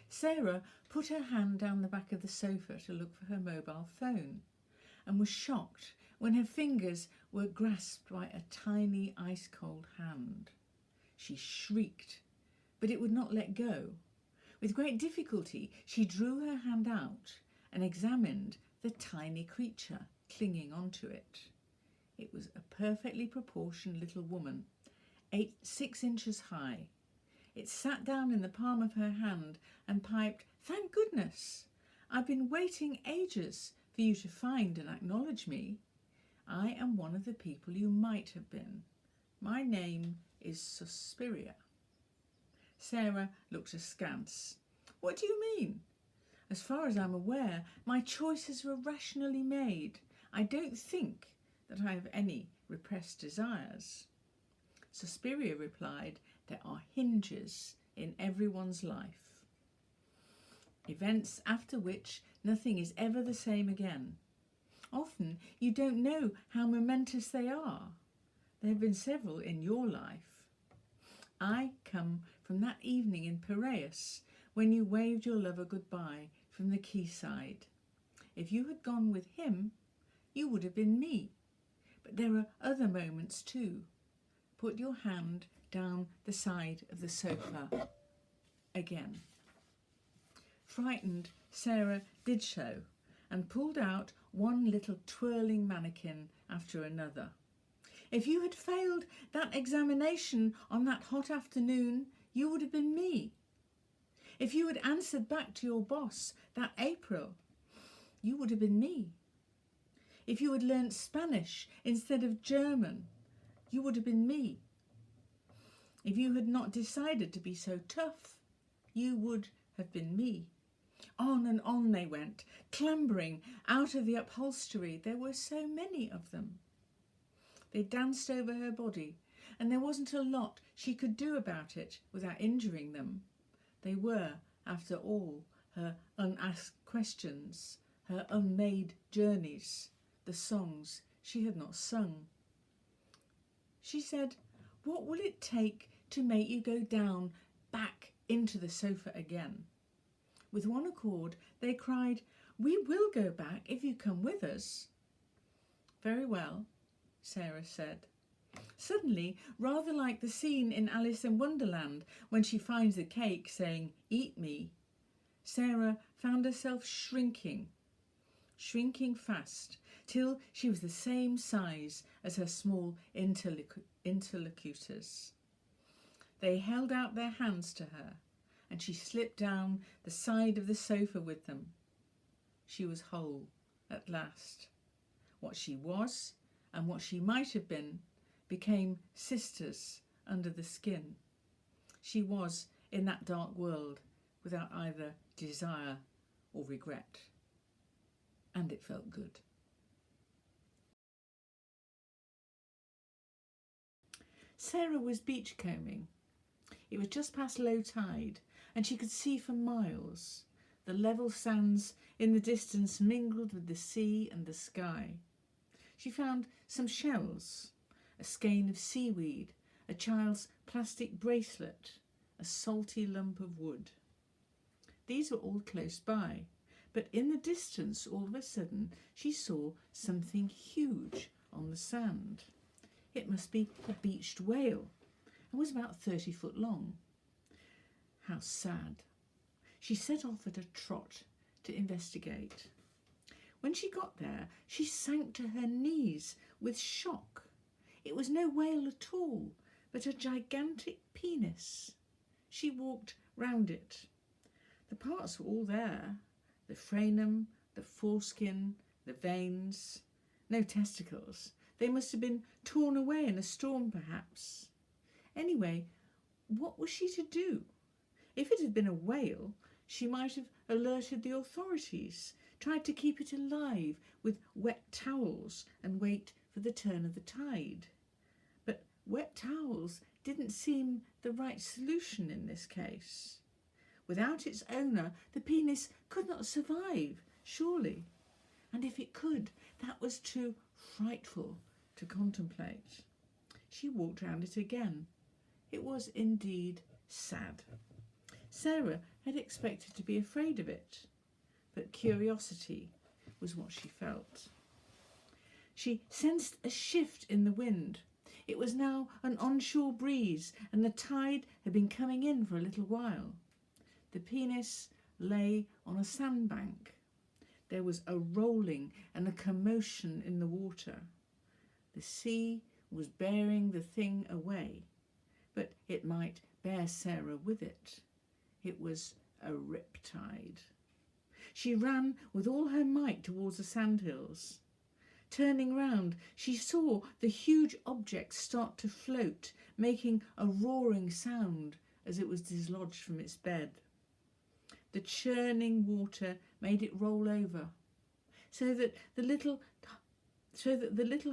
Sarah put her hand down the back of the sofa to look for her mobile phone and was shocked when her fingers were grasped by a tiny ice-cold hand. She shrieked, but it would not let go. With great difficulty, she drew her hand out and examined the tiny creature clinging onto it. It was a perfectly proportioned little woman, 6 inches high. It sat down in the palm of her hand and piped, "Thank goodness! I've been waiting ages for you to find and acknowledge me. I am one of the people you might have been. My name is Suspiria." Sarah looked askance. "What do you mean? As far as I'm aware, my choices were rationally made. I don't think that I have any repressed desires." Suspiria replied, "There are hinges in everyone's life. Events after which nothing is ever the same again. Often you don't know how momentous they are. There have been several in your life. I come from that evening in Piraeus when you waved your lover goodbye from the quayside. If you had gone with him, you would have been me. But there are other moments too. Put your hand down the side of the sofa again." Frightened, Sarah did so and pulled out one little twirling mannequin after another. "If you had failed that examination on that hot afternoon, you would have been me. If you had answered back to your boss that April, you would have been me. If you had learnt Spanish instead of German, you would have been me. If you had not decided to be so tough, you would have been me." On and on they went, clambering out of the upholstery. There were so many of them. They danced over her body, and there wasn't a lot she could do about it without injuring them. They were, after all, her unasked questions, her unmade journeys, the songs she had not sung. She said, "What will it take to make you go down back into the sofa again?" With one accord, they cried, "We will go back if you come with us." "Very well," Sarah said. Suddenly, rather like the scene in Alice in Wonderland when she finds the cake saying, "Eat me," Sarah found herself shrinking fast, till she was the same size as her small interlocutors. They held out their hands to her, and she slipped down the side of the sofa with them. She was whole at last. What she was and what she might have been became sisters under the skin. She was in that dark world without either desire or regret. And it felt good. Sarah was beachcombing. It was just past low tide, and she could see for miles. The level sands in the distance mingled with the sea and the sky. She found some shells, a skein of seaweed, a child's plastic bracelet, a salty lump of wood. These were all close by, but in the distance, all of a sudden, she saw something huge on the sand. It must be a beached whale, and was about 30 foot long. How sad. She set off at a trot to investigate. When she got there, she sank to her knees with shock. It was no whale at all, but a gigantic penis. She walked round it. The parts were all there, the frenum, the foreskin, the veins. No testicles. They must have been torn away in a storm, perhaps. Anyway, what was she to do? If it had been a whale, she might have alerted the authorities, tried to keep it alive with wet towels and wait for the turn of the tide. But wet towels didn't seem the right solution in this case. Without its owner, the penis could not survive, surely. And if it could, that was too frightful to contemplate. She walked round it again. It was indeed sad. Sarah had expected to be afraid of it, but curiosity was what she felt. She sensed a shift in the wind. It was now an onshore breeze, and the tide had been coming in for a little while. The penis lay on a sandbank. There was a rolling and a commotion in the water. The sea was bearing the thing away, but it might bear Sarah with it. It was a riptide. She ran with all her might towards the sandhills. Turning round, she saw the huge object start to float, making a roaring sound as it was dislodged from its bed. The churning water made it roll over, so that the little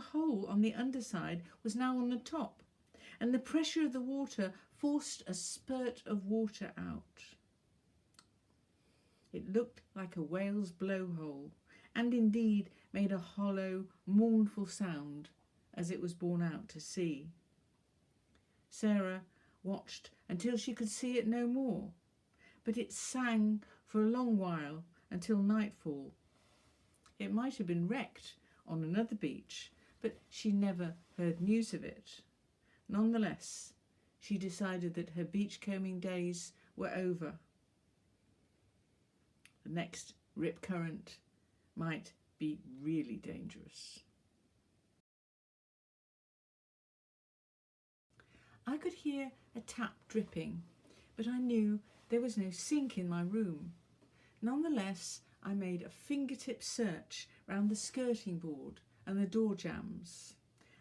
hole on the underside was now on the top, and the pressure of the water forced a spurt of water out. It looked like a whale's blowhole, and indeed made a hollow, mournful sound as it was borne out to sea. Sarah watched until she could see it no more, but it sang for a long while until nightfall. It might have been wrecked on another beach, but she never heard news of it. Nonetheless, she decided that her beachcombing days were over. The next rip current might be really dangerous. I could hear a tap dripping, but I knew there was no sink in my room. Nonetheless, I made a fingertip search round the skirting board and the door jambs.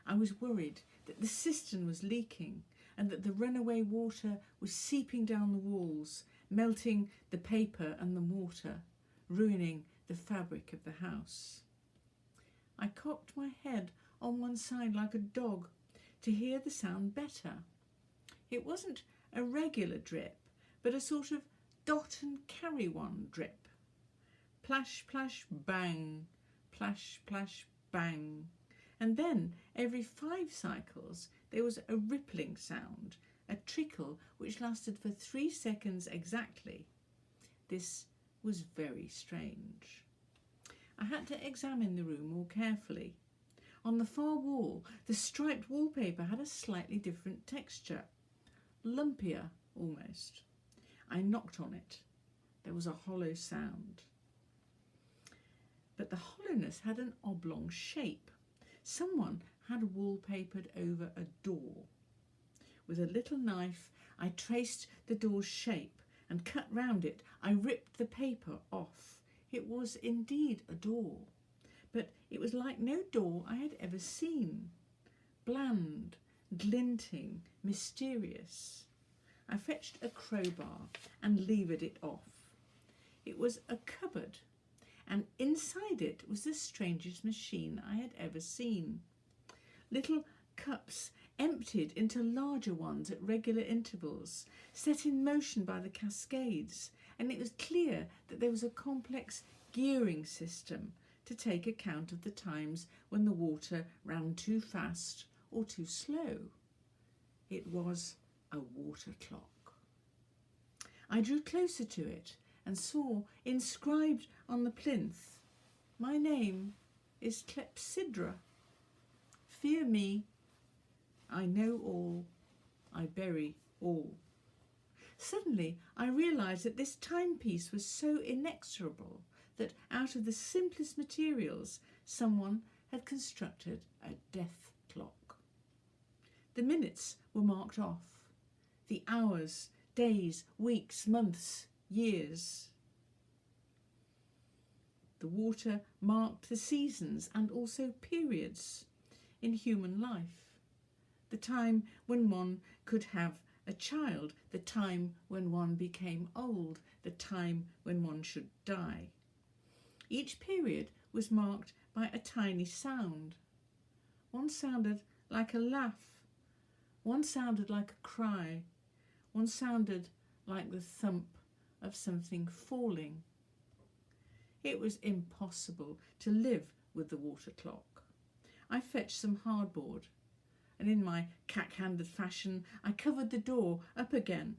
I was worried that the cistern was leaking and that the runaway water was seeping down the walls, melting the paper and the mortar, ruining the fabric of the house. I cocked my head on one side like a dog to hear the sound better. It wasn't a regular drip, but a sort of dot and carry one drip. Plash, plash, bang, plash, plash, bang. And then, every 5 cycles, there was a rippling sound, a trickle which lasted for 3 seconds exactly. This was very strange. I had to examine the room more carefully. On the far wall, the striped wallpaper had a slightly different texture, lumpier almost. I knocked on it. There was a hollow sound. But the hollowness had an oblong shape. Someone had wallpapered over a door. With a little knife, I traced the door's shape and cut round it. I ripped the paper off. It was indeed a door, but it was like no door I had ever seen. Bland, glinting, mysterious. I fetched a crowbar and levered it off. It was a cupboard, and inside it was the strangest machine I had ever seen. Little cups emptied into larger ones at regular intervals, set in motion by the cascades, and it was clear that there was a complex gearing system to take account of the times when the water ran too fast or too slow. It was a water clock. I drew closer to it and saw inscribed on the plinth, "My name is Clepsydra. Fear me. I know all. I bury all." Suddenly I realised that this timepiece was so inexorable that out of the simplest materials someone had constructed a death clock. The minutes were marked off. The hours, days, weeks, months, years. The water marked the seasons and also periods in human life. The time when one could have a child, the time when one became old, the time when one should die. Each period was marked by a tiny sound. One sounded like a laugh. One sounded like a cry. One sounded like the thump of something falling. It was impossible to live with the water clock. I fetched some hardboard, and in my cack-handed fashion I covered the door up again.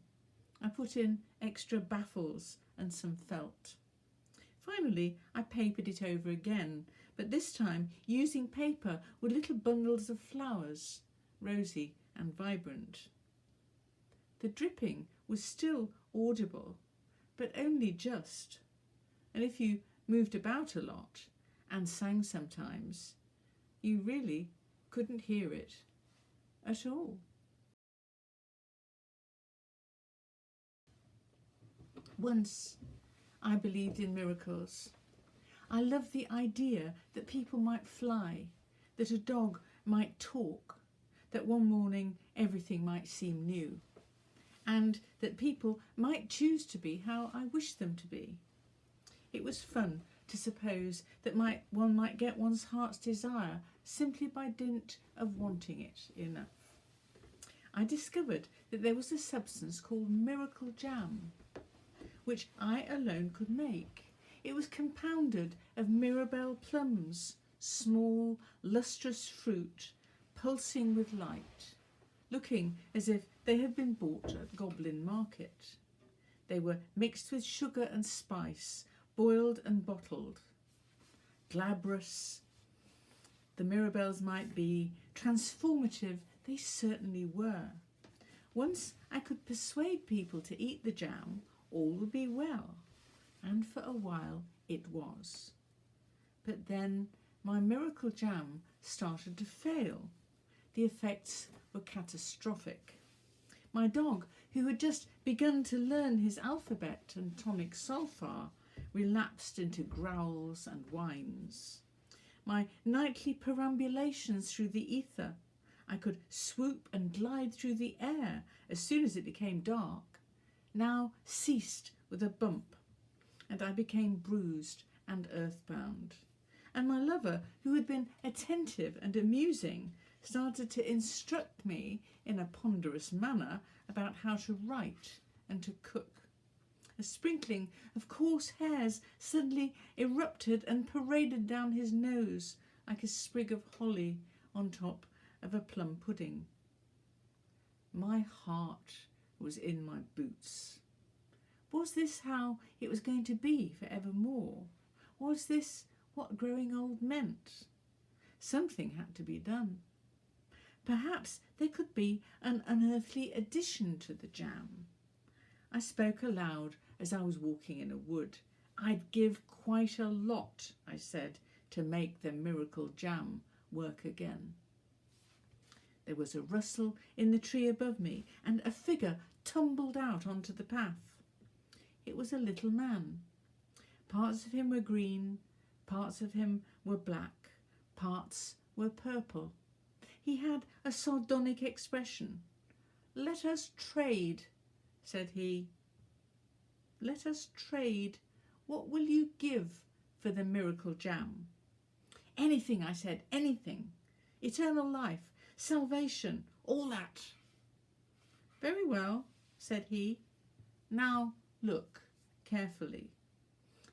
I put in extra baffles and some felt. Finally, I papered it over again, but this time using paper with little bundles of flowers, rosy and vibrant. The dripping was still audible, but only just, and if you moved about a lot and sang sometimes, you really couldn't hear it at all. Once I believed in miracles. I loved the idea that people might fly, that a dog might talk, that one morning everything might seem new, and that people might choose to be how I wished them to be. It was fun to suppose that one might get one's heart's desire simply by dint of wanting it enough. I discovered that there was a substance called miracle jam, which I alone could make. It was compounded of Mirabelle plums, small, lustrous fruit, pulsing with light, looking as if they had been bought at Goblin Market. They were mixed with sugar and spice, boiled and bottled. Glabrous the Mirabelles might be, transformative they certainly were. Once I could persuade people to eat the jam, all would be well, and for a while it was. But then my miracle jam started to fail. The effects were catastrophic. My dog, who had just begun to learn his alphabet and tonic solfa, relapsed into growls and whines. My nightly perambulations through the ether, I could swoop and glide through the air as soon as it became dark, now ceased with a bump, and I became bruised and earthbound. And my lover, who had been attentive and amusing, started to instruct me in a ponderous manner about how to write and to cook. A sprinkling of coarse hairs suddenly erupted and paraded down his nose like a sprig of holly on top of a plum pudding. My heart was in my boots. Was this how it was going to be for evermore? Was this what growing old meant? Something had to be done. Perhaps there could be an unearthly addition to the jam. I spoke aloud as I was walking in a wood. I'd give quite a lot, I said, to make the miracle jam work again. There was a rustle in the tree above me, and a figure tumbled out onto the path. It was a little man. Parts of him were green, parts of him were black, parts were purple. He had a sardonic expression. "Let us trade," said he. "Let us trade. What will you give for the miracle jam?" "Anything," I said, "anything. Eternal life, salvation, all that." "Very well," said he. "Now look carefully."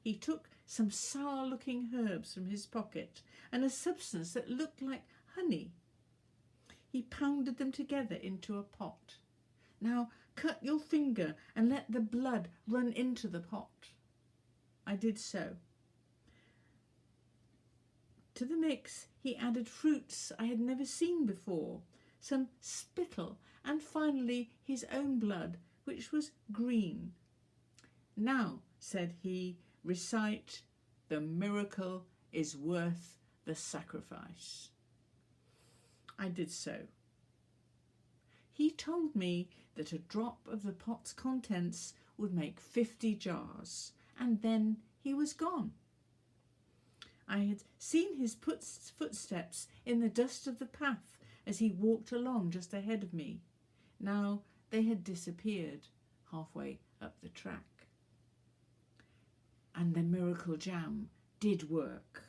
He took some sour-looking herbs from his pocket and a substance that looked like honey. He pounded them together into a pot. "Now cut your finger and let the blood run into the pot." I did so. To the mix he added fruits I had never seen before, some spittle, and finally his own blood, which was green. "Now," said he, "recite, 'The miracle is worth the sacrifice.'" I did so. He told me that a drop of the pot's contents would make 50 jars, and then he was gone. I had seen his footsteps in the dust of the path as he walked along just ahead of me. Now they had disappeared halfway up the track. And the miracle jam did work.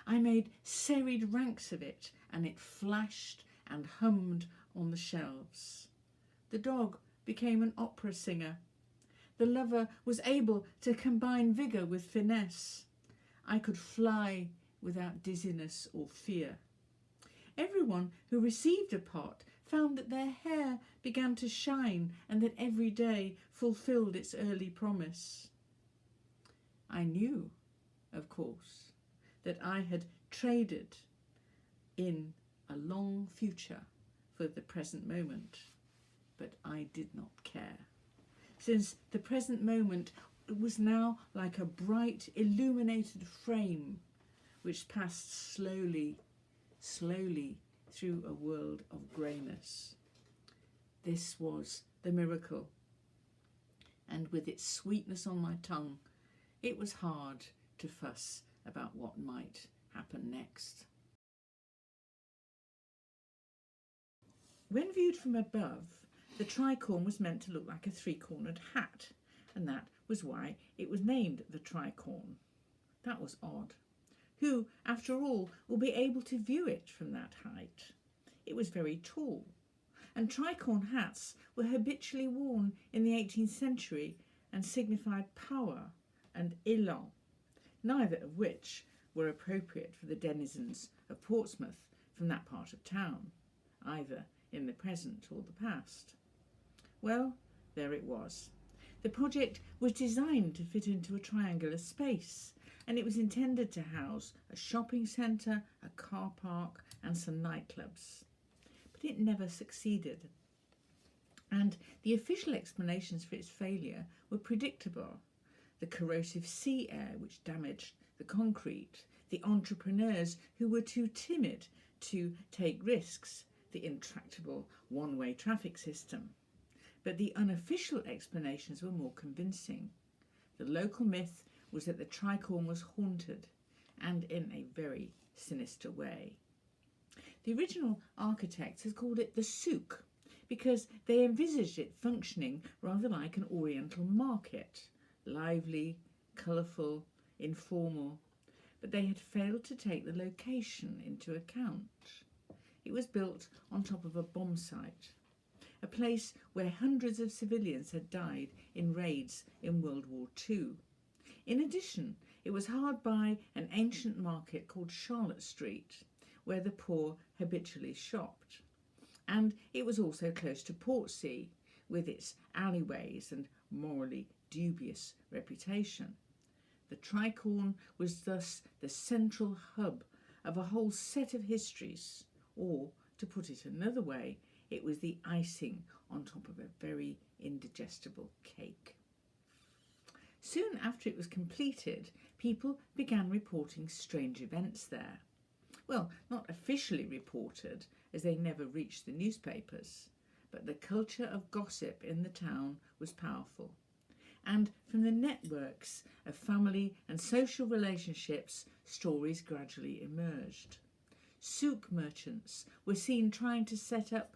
I made serried ranks of it, and it flashed and hummed on the shelves. The dog became an opera singer. The lover was able to combine vigour with finesse. I could fly without dizziness or fear. Everyone who received a pot found that their hair began to shine and that every day fulfilled its early promise. I knew, of course, that I had traded in a long future for the present moment, but I did not care, since the present moment was now like a bright illuminated frame which passed slowly through a world of greyness. This was the miracle, and with its sweetness on my tongue, it was hard to fuss about what might happen next. When viewed from above, the tricorn was meant to look like a three-cornered hat, and that was why it was named the tricorn. That was odd. Who, after all, will be able to view it from that height? It was very tall, and tricorn hats were habitually worn in the 18th century and signified power and élan, neither of which were appropriate for the denizens of Portsmouth from that part of town, either in the present or the past. Well, there it was. The project was designed to fit into a triangular space, and it was intended to house a shopping centre, a car park and some nightclubs. But it never succeeded. And the official explanations for its failure were predictable. The corrosive sea air which damaged the concrete, the entrepreneurs who were too timid to take risks, the intractable one-way traffic system. But the unofficial explanations were more convincing. The local myth was that the tricorn was haunted, and in a very sinister way. The original architects had called it the souk, because they envisaged it functioning rather like an oriental market, lively, colourful, informal, but they had failed to take the location into account. It was built on top of a bomb site, a place where hundreds of civilians had died in raids in World War II. In addition, it was hard by an ancient market called Charlotte Street, where the poor habitually shopped. And it was also close to Portsea, with its alleyways and morally dubious reputation. The tricorn was thus the central hub of a whole set of histories, or, to put it another way, it was the icing on top of a very indigestible cake. Soon after it was completed, people began reporting strange events there. Well, not officially reported, as they never reached the newspapers, but the culture of gossip in the town was powerful. And from the networks of family and social relationships, stories gradually emerged. Souk merchants were seen trying to set up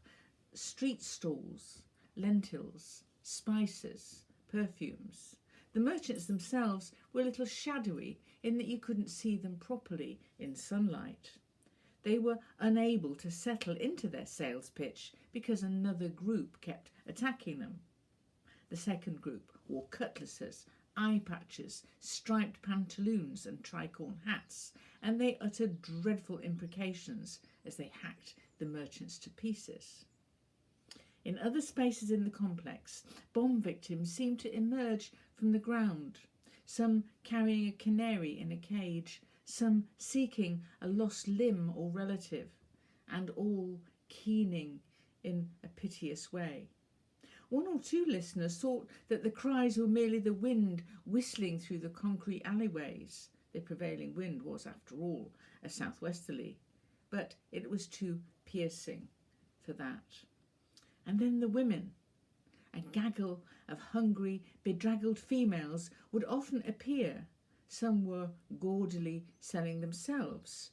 street stalls, lentils, spices, perfumes. The merchants themselves were a little shadowy in that you couldn't see them properly in sunlight. They were unable to settle into their sales pitch because another group kept attacking them. The second group wore cutlasses, eye patches, striped pantaloons and tricorn hats, and they uttered dreadful imprecations as they hacked the merchants to pieces. In other spaces in the complex, bomb victims seemed to emerge from the ground, some carrying a canary in a cage, some seeking a lost limb or relative, and all keening in a piteous way. One or two listeners thought that the cries were merely the wind whistling through the concrete alleyways. The prevailing wind was, after all, a southwesterly, but it was too piercing for that. And then the women. A gaggle of hungry, bedraggled females would often appear. Some were gaudily selling themselves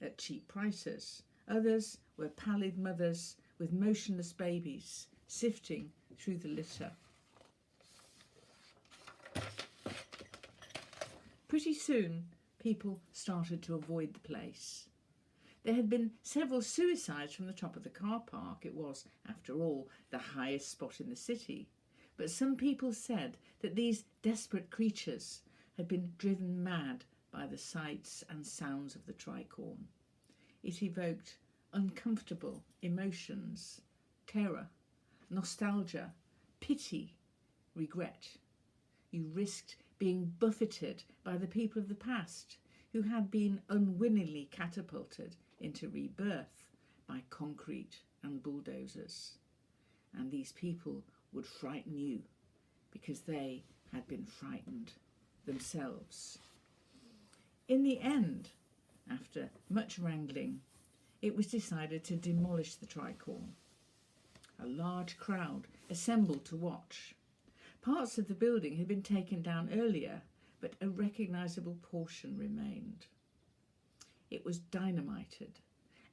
at cheap prices. Others were pallid mothers with motionless babies sifting through the litter. Pretty soon, people started to avoid the place. There had been several suicides from the top of the car park. It was, after all, the highest spot in the city. But some people said that these desperate creatures had been driven mad by the sights and sounds of the tricorn. It evoked uncomfortable emotions, terror, nostalgia, pity, regret. You risked being buffeted by the people of the past who had been unwillingly catapulted into rebirth by concrete and bulldozers. And these people would frighten you because they had been frightened themselves. In the end, after much wrangling, it was decided to demolish the tricorn. A large crowd assembled to watch. Parts of the building had been taken down earlier, but a recognisable portion remained. It was dynamited,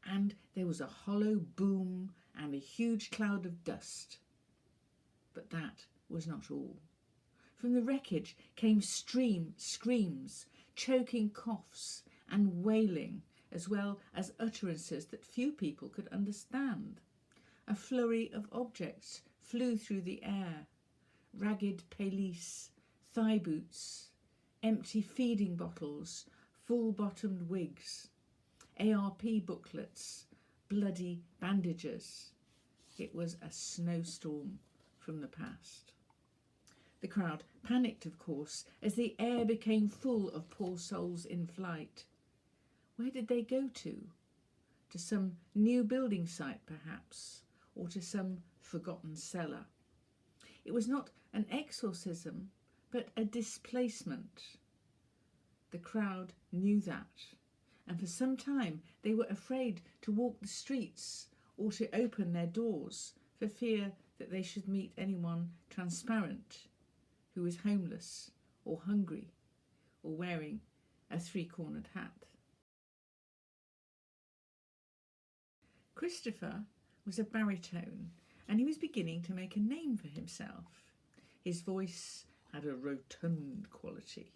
and there was a hollow boom and a huge cloud of dust. But that was not all. From the wreckage came screams, choking coughs, and wailing, as well as utterances that few people could understand. A flurry of objects flew through the air. Ragged pelisse, thigh boots, empty feeding bottles, full-bottomed wigs, ARP booklets, bloody bandages. It was a snowstorm from the past. The crowd panicked, of course, as the air became full of poor souls in flight. Where did they go to? To some new building site, perhaps, or to some forgotten cellar. It was not an exorcism, but a displacement. The crowd knew that, and for some time they were afraid to walk the streets or to open their doors for fear that they should meet anyone transparent who was homeless or hungry or wearing a three-cornered hat. Christopher was a baritone, and he was beginning to make a name for himself. His voice had a rotund quality.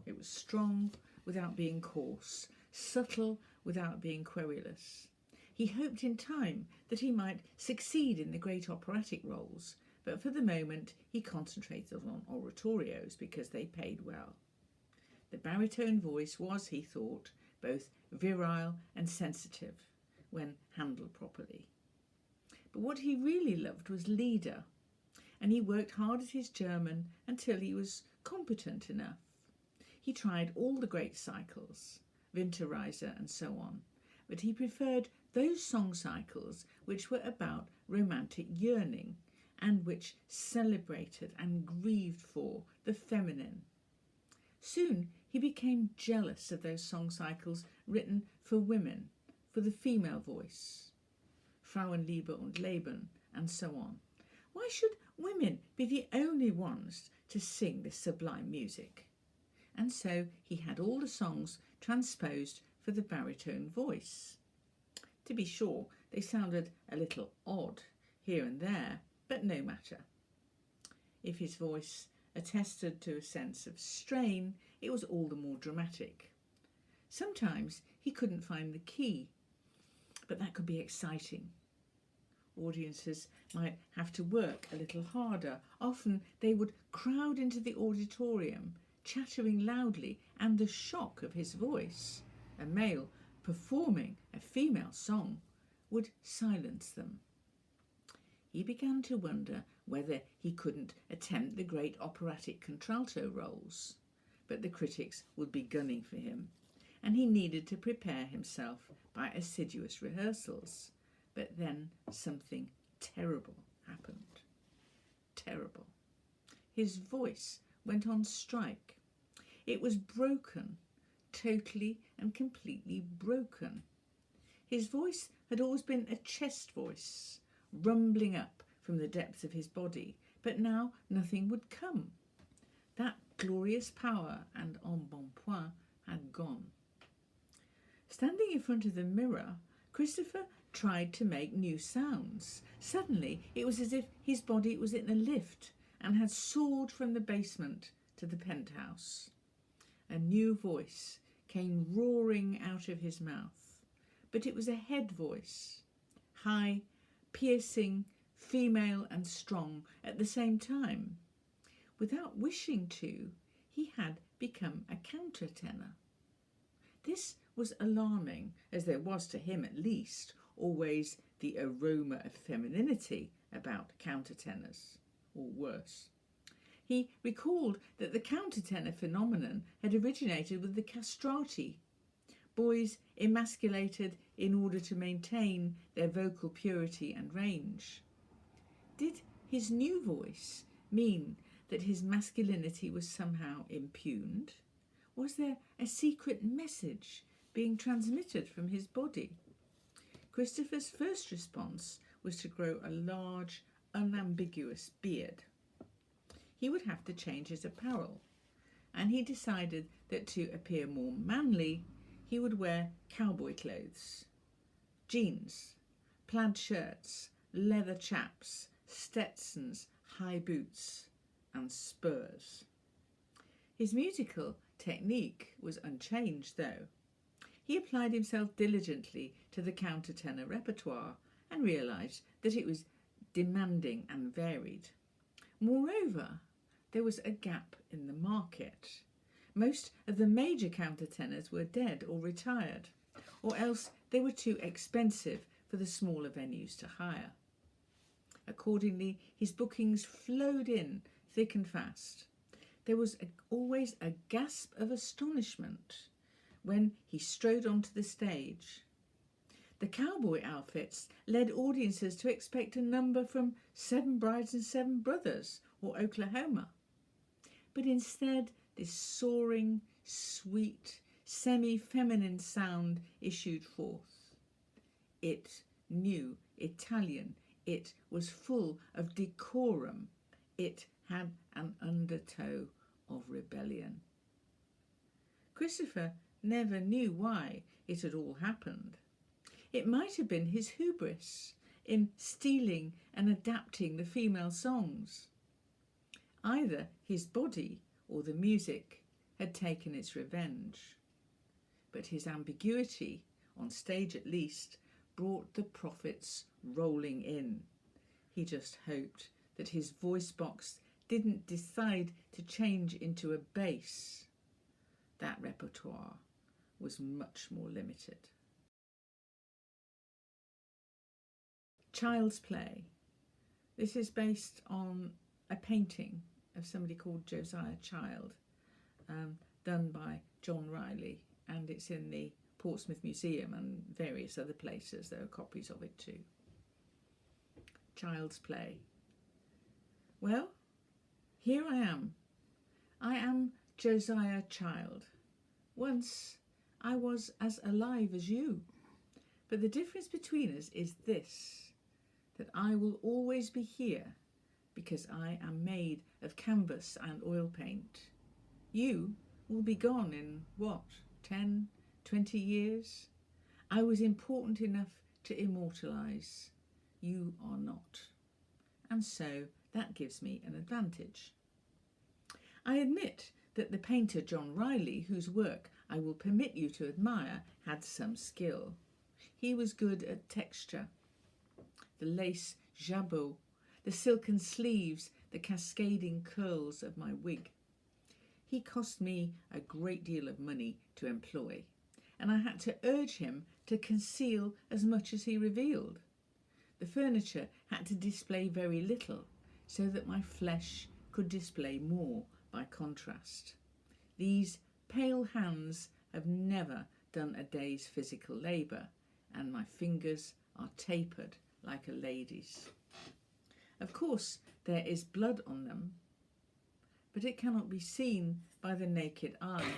It was strong without being coarse, subtle without being querulous. He hoped in time that he might succeed in the great operatic roles, but for the moment he concentrated on oratorios because they paid well. The baritone voice was, he thought, both virile and sensitive when handled properly. But what he really loved was Lieder, and he worked hard at his German until he was competent enough. He tried all the great cycles, Winterreise and so on, but he preferred those song cycles which were about romantic yearning and which celebrated and grieved for the feminine. Soon he became jealous of those song cycles written for women, for the female voice, Frauenliebe und Leben, and so on. Why should women be the only ones to sing this sublime music? And so he had all the songs transposed for the baritone voice. To be sure, they sounded a little odd here and there, but no matter. If his voice attested to a sense of strain, it was all the more dramatic. Sometimes he couldn't find the key, but that could be exciting. Audiences might have to work a little harder. Often they would crowd into the auditorium, chattering loudly, and the shock of his voice, a male performing a female song, would silence them. He began to wonder whether he couldn't attempt the great operatic contralto roles, but the critics would be gunning for him, and he needed to prepare himself by assiduous rehearsals. But then something terrible happened. Terrible. His voice went on strike. It was broken, totally and completely broken. His voice had always been a chest voice, rumbling up from the depths of his body, but now nothing would come. That glorious power and embonpoint had gone. Standing in front of the mirror, Christopher tried to make new sounds. Suddenly, it was as if his body was in a lift and had soared from the basement to the penthouse. A new voice came roaring out of his mouth, but it was a head voice, high, piercing, female and strong at the same time. Without wishing to, he had become a countertenor. This was alarming, as there was, to him at least, always the aroma of femininity about countertenors, or worse. He recalled that the countertenor phenomenon had originated with the castrati, boys emasculated in order to maintain their vocal purity and range. Did his new voice mean that his masculinity was somehow impugned? Was there a secret message being transmitted from his body? Christopher's first response was to grow a large, unambiguous beard. He would have to change his apparel, and he decided that to appear more manly, he would wear cowboy clothes, jeans, plaid shirts, leather chaps, Stetsons, high boots, and spurs. His musical technique was unchanged, though. He applied himself diligently to the countertenor repertoire and realised that it was demanding and varied. Moreover, there was a gap in the market. Most of the major countertenors were dead or retired, or else they were too expensive for the smaller venues to hire. Accordingly, his bookings flowed in thick and fast. There was always a gasp of astonishment when he strode onto the stage. The cowboy outfits led audiences to expect a number from Seven Brides and Seven Brothers or Oklahoma. But instead, this soaring, sweet, semi-feminine sound issued forth. It knew Italian. It was full of decorum. It had an undertow of rebellion. Christopher never knew why it had all happened. It might have been his hubris in stealing and adapting the female songs. Either his body or the music had taken its revenge. But his ambiguity, on stage at least, brought the profits rolling in. He just hoped that his voice box didn't decide to change into a bass. That repertoire was much more limited. Child's Play. This is based on a painting of somebody called Josiah Child, done by John Riley, and it's in the Portsmouth Museum and various other places. There are copies of it too. Child's Play. Well, here I am. I am Josiah Child. Once I was as alive as you. But the difference between us is this, that I will always be here because I am made of canvas and oil paint. You will be gone in, 10, 20 years? I was important enough to immortalise. You are not. And so that gives me an advantage. I admit that the painter John Riley, whose work I will permit you to admire, had some skill. He was good at texture. The lace jabot, the silken sleeves, the cascading curls of my wig. He cost me a great deal of money to employ, and I had to urge him to conceal as much as he revealed. The furniture had to display very little, so that my flesh could display more by contrast. These pale hands have never done a day's physical labour, and my fingers are tapered like a lady's. Of course, there is blood on them, but it cannot be seen by the naked eye.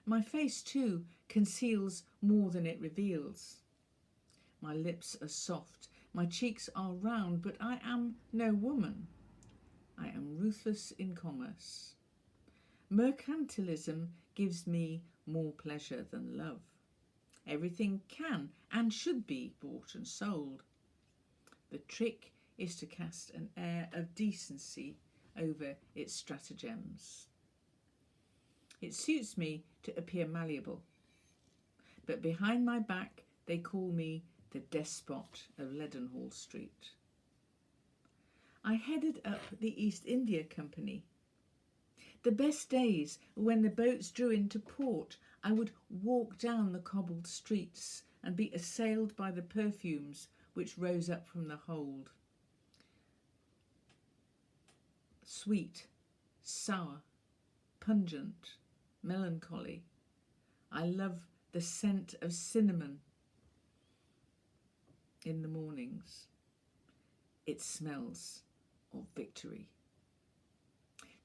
My face, too, conceals more than it reveals. My lips are soft, my cheeks are round, but I am no woman. I am ruthless in commerce. Mercantilism gives me more pleasure than love. Everything can and should be bought and sold. The trick is to cast an air of decency over its stratagems. It suits me to appear malleable, but behind my back they call me the despot of Leadenhall Street. I headed up the East India Company. The best days were when the boats drew into port. I would walk down the cobbled streets and be assailed by the perfumes which rose up from the hold. Sweet, sour, pungent, melancholy. I love the scent of cinnamon in the mornings. It smells of victory.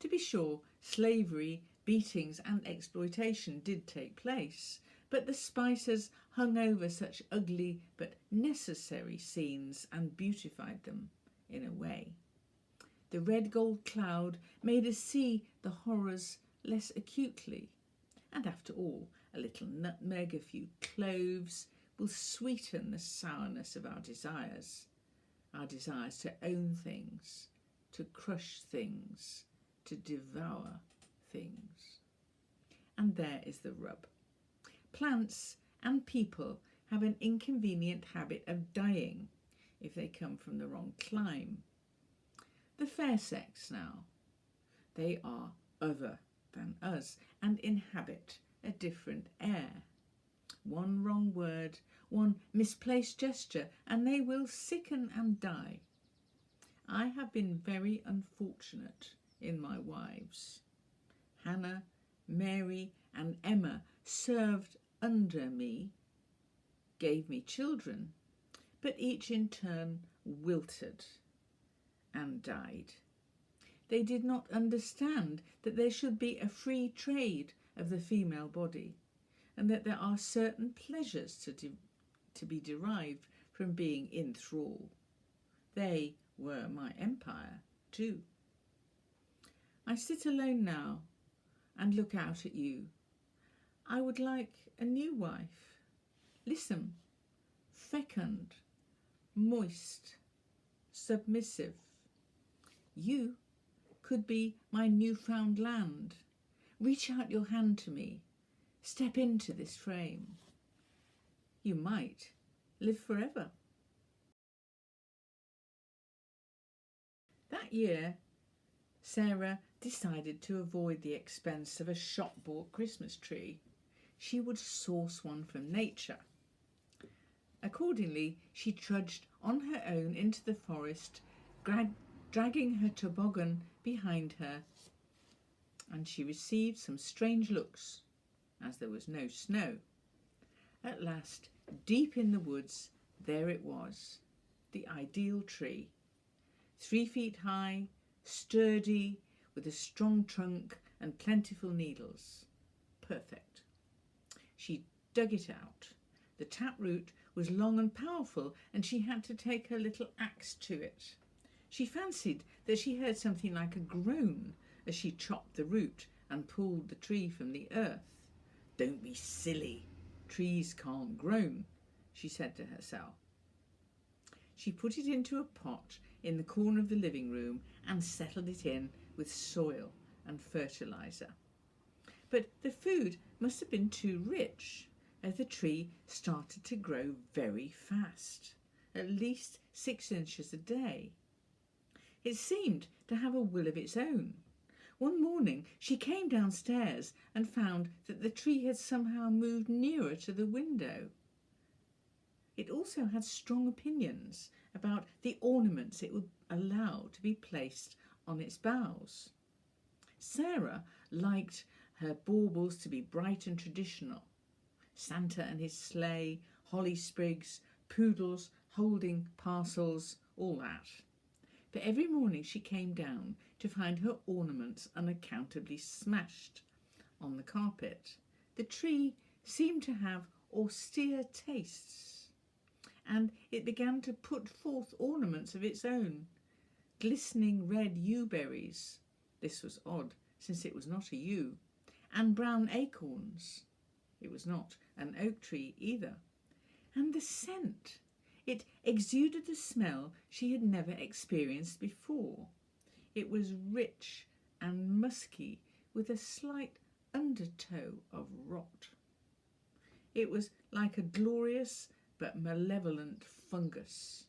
To be sure, slavery, beatings and exploitation did take place, but the spices hung over such ugly but necessary scenes and beautified them in a way. The red gold cloud made us see the horrors less acutely, and after all, a little nutmeg, a few cloves will sweeten the sourness of our desires to own things, to crush things, to devour things. And there is the rub. Plants and people have an inconvenient habit of dying if they come from the wrong clime. The fair sex now, they are other than us and inhabit a different air. One wrong word, one misplaced gesture, and they will sicken and die. I have been very unfortunate in my wives. Hannah, Mary and Emma served under me, gave me children, but each in turn wilted and died. They did not understand that there should be a free trade of the female body, and that there are certain pleasures to be derived from being in thrall. They were my empire too. I sit alone now and look out at you. I would like a new wife. Listen, fecund, moist, submissive. You could be my newfound land. Reach out your hand to me. Step into this frame. You might live forever. That year, Sarah decided to avoid the expense of a shop-bought Christmas tree. She would source one from nature. Accordingly, she trudged on her own into the forest, dragging her toboggan behind her, and she received some strange looks, as there was no snow. At last, deep in the woods, there it was, the ideal tree. 3 feet high, sturdy, with a strong trunk and plentiful needles. Perfect. She dug it out. The taproot was long and powerful, and she had to take her little axe to it. She fancied that she heard something like a groan as she chopped the root and pulled the tree from the earth. "Don't be silly. Trees can't groan," she said to herself. She put it into a pot in the corner of the living room and settled it in with soil and fertilizer. But the food must have been too rich, as the tree started to grow very fast, at least 6 inches a day. It seemed to have a will of its own. One morning she came downstairs and found that the tree had somehow moved nearer to the window. It also had strong opinions about the ornaments it would allow to be placed on its boughs. Sarah liked her baubles to be bright and traditional. Santa and his sleigh, holly sprigs, poodles holding parcels, all that. But every morning she came down to find her ornaments unaccountably smashed on the carpet. The tree seemed to have austere tastes, and it began to put forth ornaments of its own. Glistening red yewberries, this was odd, since it was not a yew, and brown acorns. It was not an oak tree either. And the scent! It exuded the smell she had never experienced before. It was rich and musky, with a slight undertow of rot. It was like a glorious but malevolent fungus.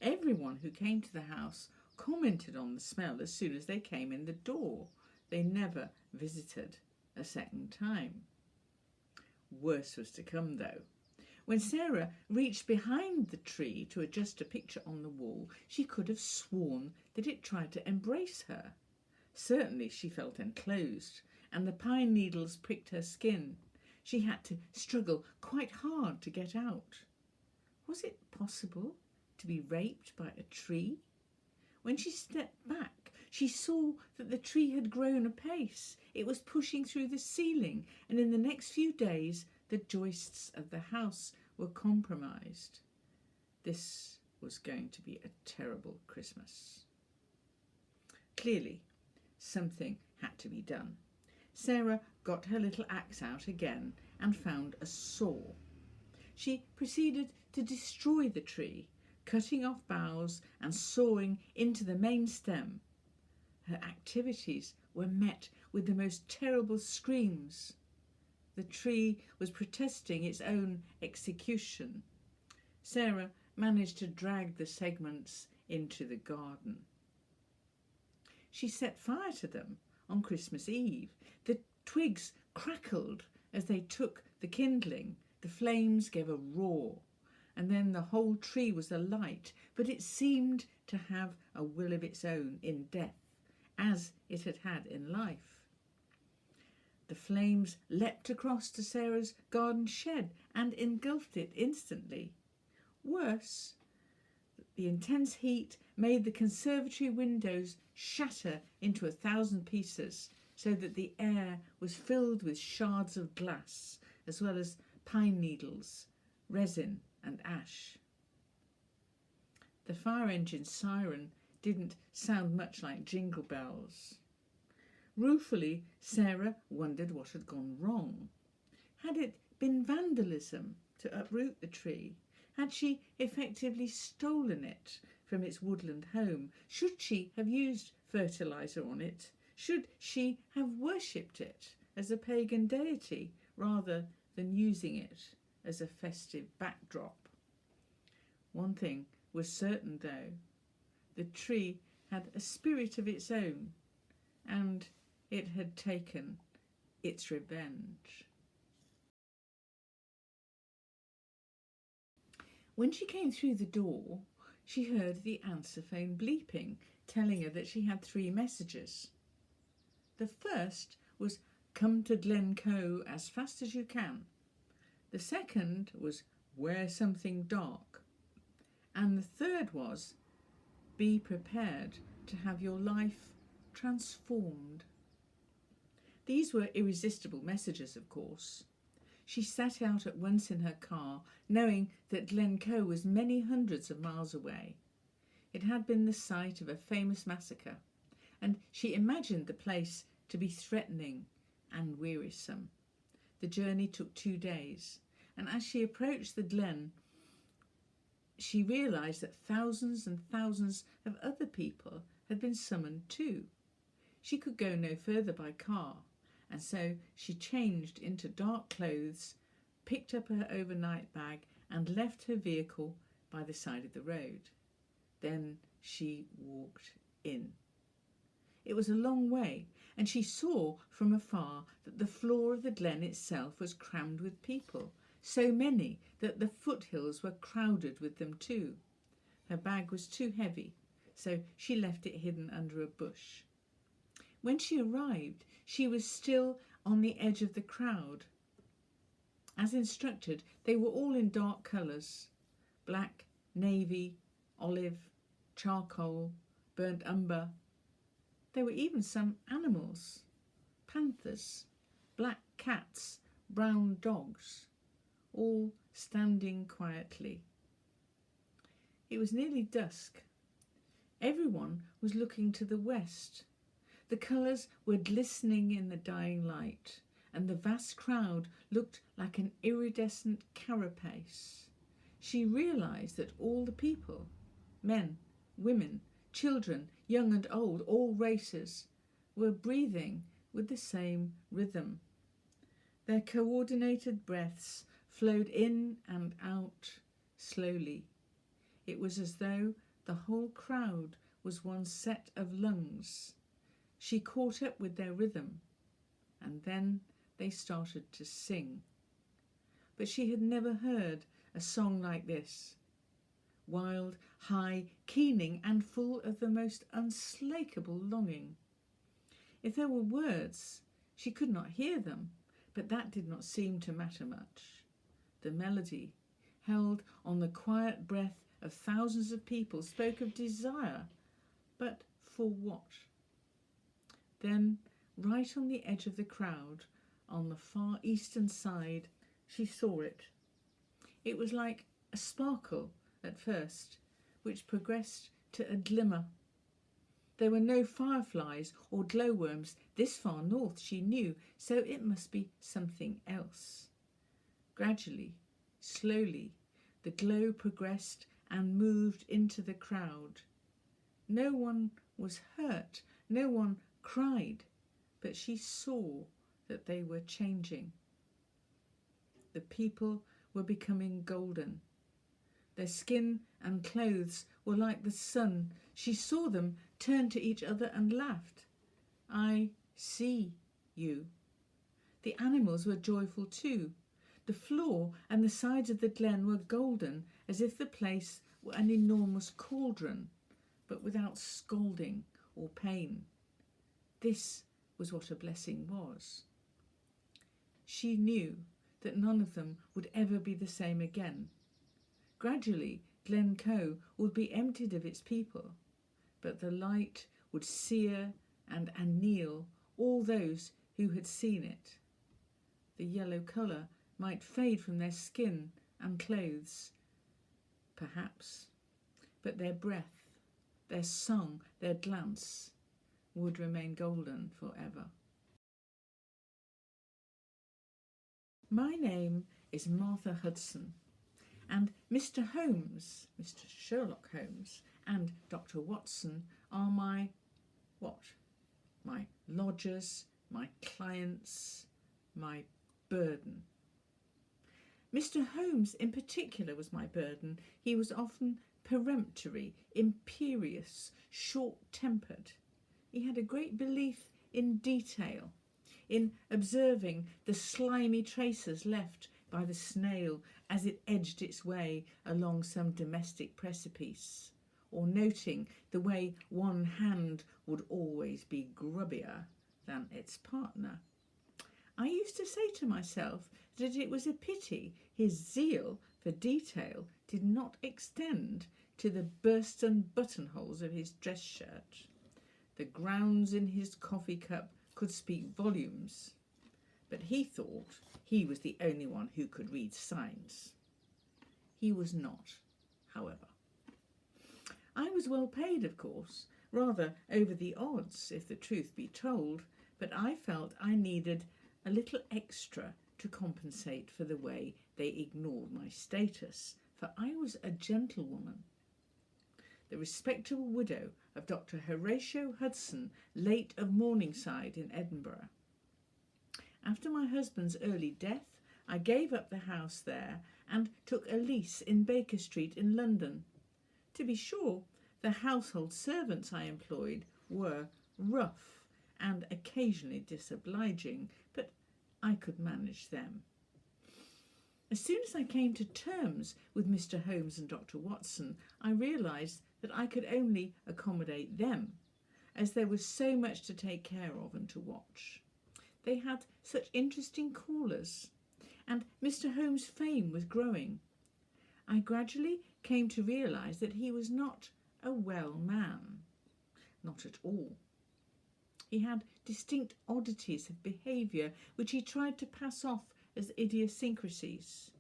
Everyone who came to the house commented on the smell as soon as they came in the door. they never visited a second time. Worse was to come, though. When Sarah reached behind the tree to adjust a picture on the wall, she could have sworn that it tried to embrace her. Certainly she felt enclosed, and the pine needles pricked her skin. She had to struggle quite hard to get out. Was it possible to be raped by a tree? When she stepped back, she saw that the tree had grown apace. It was pushing through the ceiling, and in the next few days the joists of the house were compromised. This was going to be a terrible Christmas. Clearly, something had to be done. Sarah got her little axe out again and found a saw. She proceeded to destroy the tree, cutting off boughs and sawing into the main stem. Her activities were met with the most terrible screams. The tree was protesting its own execution. Sarah managed to drag the segments into the garden. She set fire to them on Christmas Eve. The twigs crackled as they took the kindling. The flames gave a roar, and then the whole tree was alight, but it seemed to have a will of its own in death, as it had had in life. The flames leapt across to Sarah's garden shed and engulfed it instantly. Worse, the intense heat made the conservatory windows shatter into 1,000 pieces, so that the air was filled with shards of glass, as well as pine needles, resin and ash. The fire engine siren didn't sound much like jingle bells. Ruefully, Sarah wondered what had gone wrong. Had it been vandalism to uproot the tree? Had she effectively stolen it from its woodland home? Should she have used fertiliser on it? Should she have worshipped it as a pagan deity rather than using it as a festive backdrop? One thing was certain, though. The tree had a spirit of its own, and it had taken its revenge. When she came through the door, she heard the answer phone bleeping, telling her that she had 3 messages. The first was, "Come to Glencoe as fast as you can." The second was, "Wear something dark." And the third was, "Be prepared to have your life transformed." These were irresistible messages, of course. She set out at once in her car, knowing that Glencoe was many hundreds of miles away. It had been the site of a famous massacre, and she imagined the place to be threatening and wearisome. The journey took 2 days, and as she approached the glen, she realised that thousands and thousands of other people had been summoned too. She could go no further by car, and so she changed into dark clothes, picked up her overnight bag and left her vehicle by the side of the road. Then she walked in. It was a long way, and she saw from afar that the floor of the glen itself was crammed with people, so many that the foothills were crowded with them too. Her bag was too heavy, so she left it hidden under a bush. When she arrived, she was still on the edge of the crowd. As instructed, they were all in dark colours: black, navy, olive, charcoal, burnt umber. There were even some animals: panthers, black cats, brown dogs, all standing quietly. It was nearly dusk. Everyone was looking to the west. The colours were glistening in the dying light, and the vast crowd looked like an iridescent carapace. She realised that all the people, men, women, children, young and old, all races, were breathing with the same rhythm. Their coordinated breaths flowed in and out slowly. It was as though the whole crowd was one set of lungs, She caught up with their rhythm, and then they started to sing. But she had never heard a song like this. Wild, high, keening, and full of the most unslakable longing. If there were words, she could not hear them, but that did not seem to matter much. The melody, held on the quiet breath of thousands of people, spoke of desire, but for what? Then, right on the edge of the crowd, on the far eastern side, she saw it. It was like a sparkle at first, which progressed to a glimmer. There were no fireflies or glowworms this far north, she knew, so it must be something else. Gradually, slowly, the glow progressed and moved into the crowd. No one was hurt, no one cried, but she saw that they were changing. The people were becoming golden. Their skin and clothes were like the sun. She saw them turn to each other and laughed. I see you. The animals were joyful too. The floor and the sides of the glen were golden, as if the place were an enormous cauldron, but without scalding or pain. This was what a blessing was. She knew that none of them would ever be the same again. Gradually, Glencoe would be emptied of its people, but the light would sear and anneal all those who had seen it. The yellow colour might fade from their skin and clothes, perhaps, but their breath, their song, their glance would remain golden forever. My name is Martha Hudson, and Mr. Holmes, Mr. Sherlock Holmes, and Dr. Watson are my what? My lodgers, my clients, my burden. Mr. Holmes in particular was my burden. He was often peremptory, imperious, short-tempered. He had a great belief in detail, in observing the slimy traces left by the snail as it edged its way along some domestic precipice, or noting the way one hand would always be grubbier than its partner. I used to say to myself that it was a pity his zeal for detail did not extend to the bursten buttonholes of his dress shirt. The grounds in his coffee cup could speak volumes, but he thought he was the only one who could read signs. He was not, however. I was well paid, of course, rather over the odds, if the truth be told, but I felt I needed a little extra to compensate for the way they ignored my status, for I was a gentlewoman. The respectable widow of Dr. Horatio Hudson, late of Morningside in Edinburgh. After my husband's early death, I gave up the house there and took a lease in Baker Street in London. To be sure, the household servants I employed were rough and occasionally disobliging, but I could manage them. As soon as I came to terms with Mr. Holmes and Dr. Watson, I realised that I could only accommodate them, as there was so much to take care of and to watch. They had such interesting callers, and Mr. Holmes' fame was growing. I gradually came to realise that he was not a well man, not at all. He had distinct oddities of behaviour which he tried to pass off as idiosyncrasies.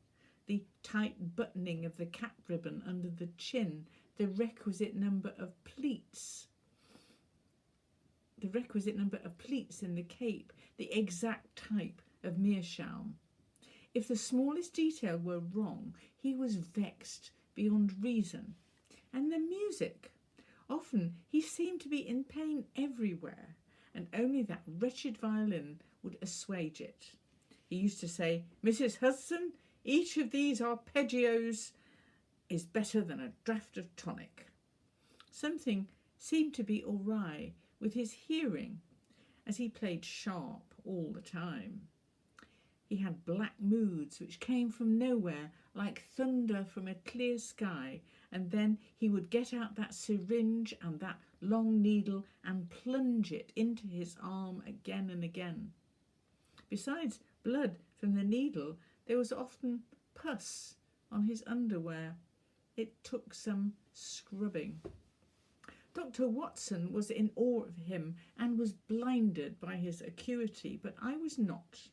The tight buttoning of the cap ribbon under the chin, the requisite number of pleats in the cape, the exact type of meerschaum. If the smallest detail were wrong, he was vexed beyond reason. And the music. Often he seemed to be in pain everywhere, and only that wretched violin would assuage it. He used to say, "Mrs. Hudson, each of these arpeggios is better than a draught of tonic." Something seemed to be awry with his hearing, as he played sharp all the time. He had black moods which came from nowhere, like thunder from a clear sky, and then he would get out that syringe and that long needle and plunge it into his arm again and again. Besides blood from the needle, there was often pus on his underwear. It took some scrubbing. Dr. Watson was in awe of him and was blinded by his acuity, but I was not.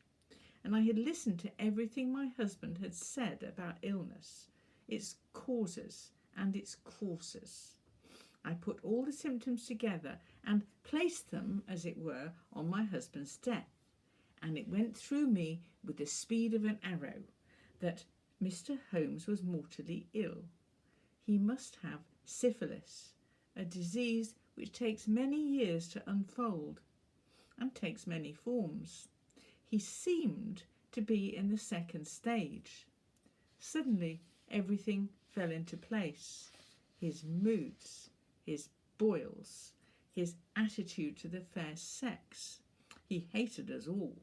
And I had listened to everything my husband had said about illness, its causes and its courses. I put all the symptoms together and placed them, as it were, on my husband's death, and it went through me with the speed of an arrow that Mr. Holmes was mortally ill. He must have syphilis, a disease which takes many years to unfold and takes many forms. He seemed to be in the second stage. Suddenly, everything fell into place. His moods, his boils, his attitude to the fair sex. He hated us all,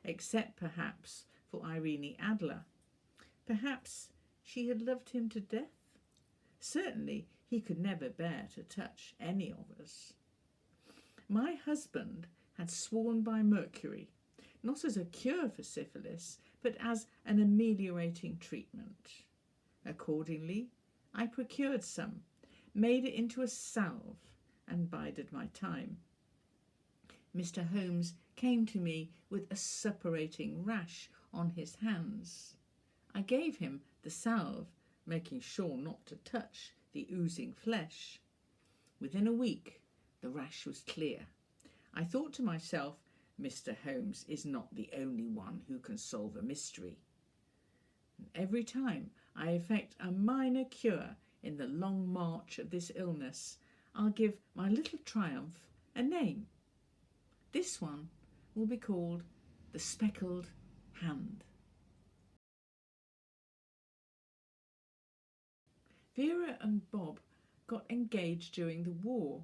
except perhaps for Irene Adler. Perhaps she had loved him to death. Certainly, he could never bear to touch any of us. My husband had sworn by Mercury, not as a cure for syphilis, but as an ameliorating treatment. Accordingly, I procured some, made it into a salve, and bided my time. Mr. Holmes came to me with a suppurating rash on his hands. I gave him the salve, making sure not to touch the oozing flesh. Within a week, the rash was clear. I thought to myself, Mr. Holmes is not the only one who can solve a mystery. And every time I effect a minor cure in the long march of this illness, I'll give my little triumph a name. This one will be called the Speckled Hand. Vera and Bob got engaged during the war.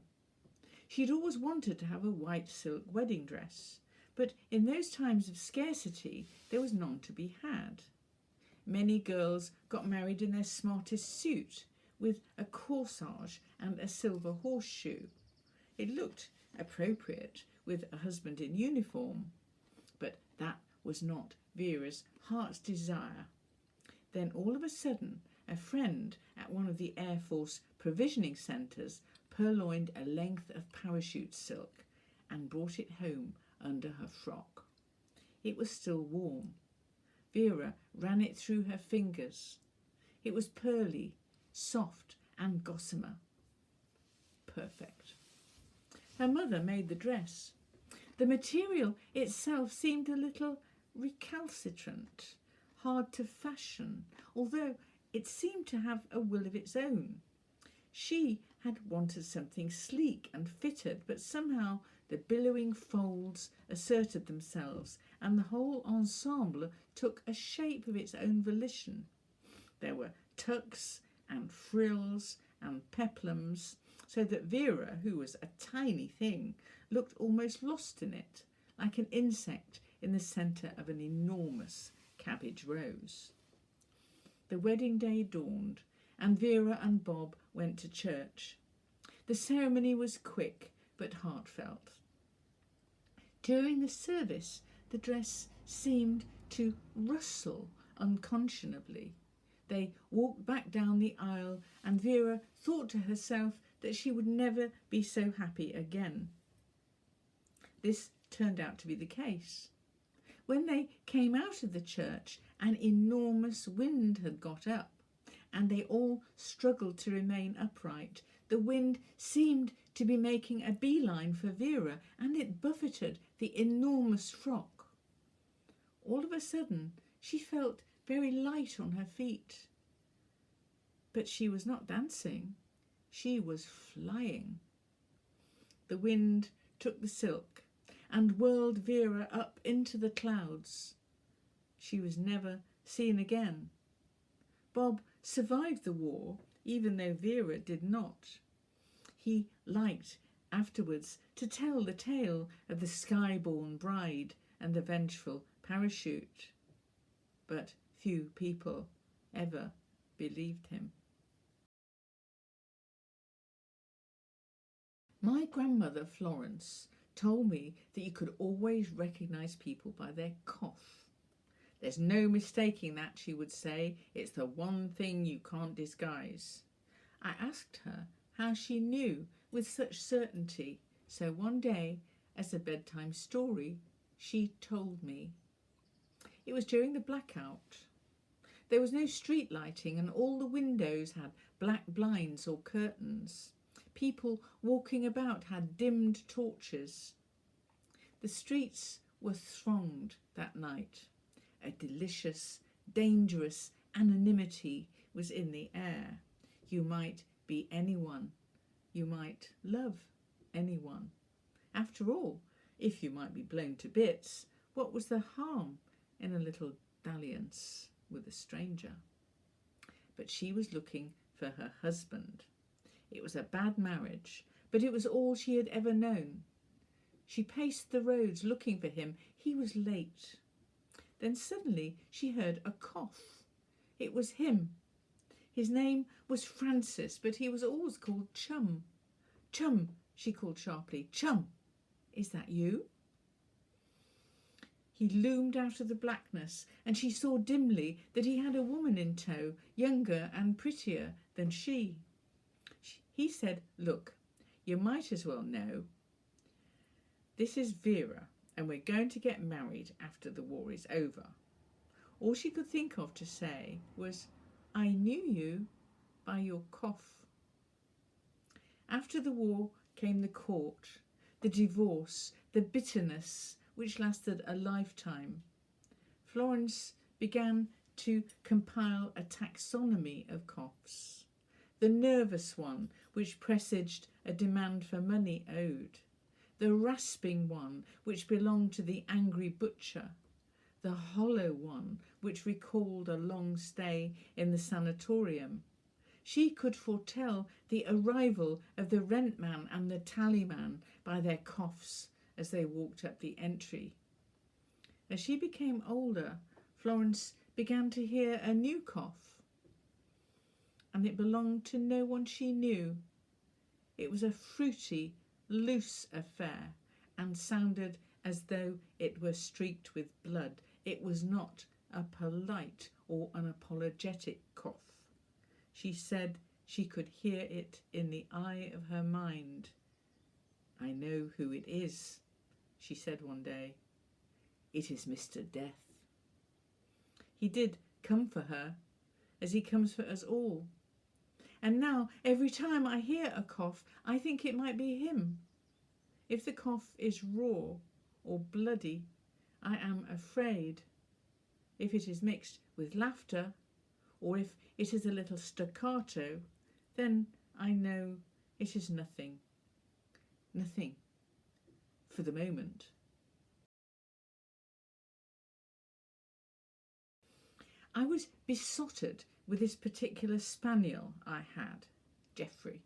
She'd always wanted to have a white silk wedding dress, but in those times of scarcity there was none to be had. Many girls got married in their smartest suit, with a corsage and a silver horseshoe. It looked appropriate with a husband in uniform, but that was not Vera's heart's desire. Then all of a sudden, a friend at one of the Air Force provisioning centres purloined a length of parachute silk and brought it home under her frock. It was still warm. Vera ran it through her fingers. It was pearly, soft and gossamer. Perfect. Her mother made the dress. The material itself seemed a little recalcitrant, hard to fashion, although it seemed to have a will of its own. She had wanted something sleek and fitted, but somehow the billowing folds asserted themselves, and the whole ensemble took a shape of its own volition. There were tucks and frills and peplums, so that Vera, who was a tiny thing, looked almost lost in it, like an insect in the centre of an enormous cabbage rose. The wedding day dawned, and Vera and Bob went to church. The ceremony was quick but heartfelt. During the service, the dress seemed to rustle unconscionably. They walked back down the aisle, and Vera thought to herself that she would never be so happy again. This turned out to be the case. When they came out of the church, an enormous wind had got up, and they all struggled to remain upright. The wind seemed to be making a beeline for Vera, and it buffeted the enormous frock. All of a sudden, she felt very light on her feet. But she was not dancing. She was flying. The wind took the silk and whirled Vera up into the clouds. She was never seen again. Bob survived the war, even though Vera did not. He liked afterwards to tell the tale of the sky-born bride and the vengeful parachute. But few people ever believed him. My grandmother Florence told me that you could always recognise people by their cough. There's no mistaking that, she would say. It's the one thing you can't disguise. I asked her how she knew with such certainty, so one day, as a bedtime story, she told me. It was during the blackout. There was no street lighting and all the windows had black blinds or curtains. People walking about had dimmed torches. The streets were thronged that night. A delicious, dangerous anonymity was in the air. You might be anyone. You might love anyone. After all, if you might be blown to bits, what was the harm in a little dalliance with a stranger? But she was looking for her husband. It was a bad marriage, but it was all she had ever known. She paced the roads looking for him. He was late. Then suddenly she heard a cough. It was him. His name was Francis, but he was always called Chum. Chum, she called sharply. Chum, is that you? He loomed out of the blackness, and she saw dimly that he had a woman in tow, younger and prettier than she. He said, "Look, you might as well know. This is Vera, and we're going to get married after the war is over." All she could think of to say was, "I knew you by your cough." After the war came the court, the divorce, the bitterness, which lasted a lifetime. Florence began to compile a taxonomy of coughs. The nervous one, which presaged a demand for money owed. The rasping one, which belonged to the angry butcher. The hollow one, which recalled a long stay in the sanatorium. She could foretell the arrival of the rentman and the tallyman by their coughs as they walked up the entry. As she became older, Florence began to hear a new cough, and it belonged to no one she knew. It was a fruity, loose affair, and sounded as though it were streaked with blood. It was not a polite or an apologetic cough. She said she could hear it in the eye of her mind. "I know who it is," she said one day. "It is Mr. Death." He did come for her, as he comes for us all. And now, every time I hear a cough, I think it might be him. If the cough is raw or bloody, I am afraid. If it is mixed with laughter, or if it is a little staccato, then I know it is nothing. Nothing. For the moment. I was besotted with this particular spaniel I had, Geoffrey.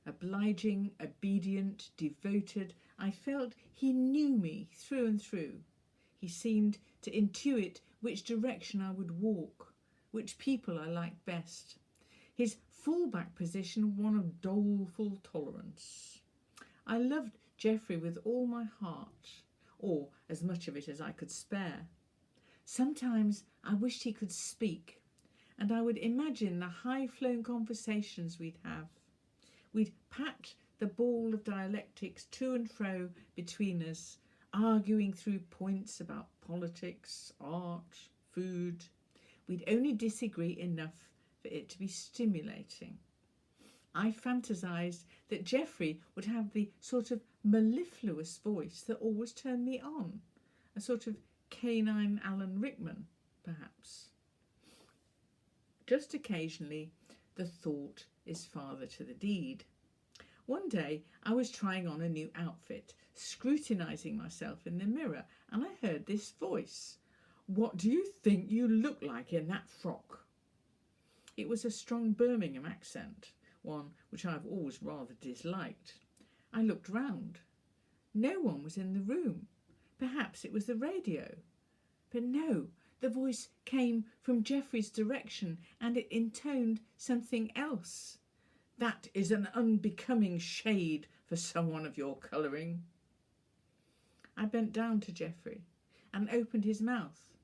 Obliging, obedient, devoted, I felt he knew me through and through. He seemed to intuit which direction I would walk, which people I liked best. His fallback position one of doleful tolerance. I loved Geoffrey with all my heart, or as much of it as I could spare. Sometimes I wished he could speak, and I would imagine the high-flown conversations we'd have. We'd pat the ball of dialectics to and fro between us, arguing through points about politics, art, food. We'd only disagree enough for it to be stimulating. I fantasised that Geoffrey would have the sort of mellifluous voice that always turned me on, a sort of canine Alan Rickman, perhaps. Just occasionally, the thought is father to the deed. One day, I was trying on a new outfit, scrutinising myself in the mirror, and I heard this voice. "What do you think you look like in that frock?" It was a strong Birmingham accent, one which I've always rather disliked. I looked round. No one was in the room. Perhaps it was the radio. But no, the voice came from Geoffrey's direction, and it intoned something else. "That is an unbecoming shade for someone of your colouring." I bent down to Geoffrey and opened his mouth.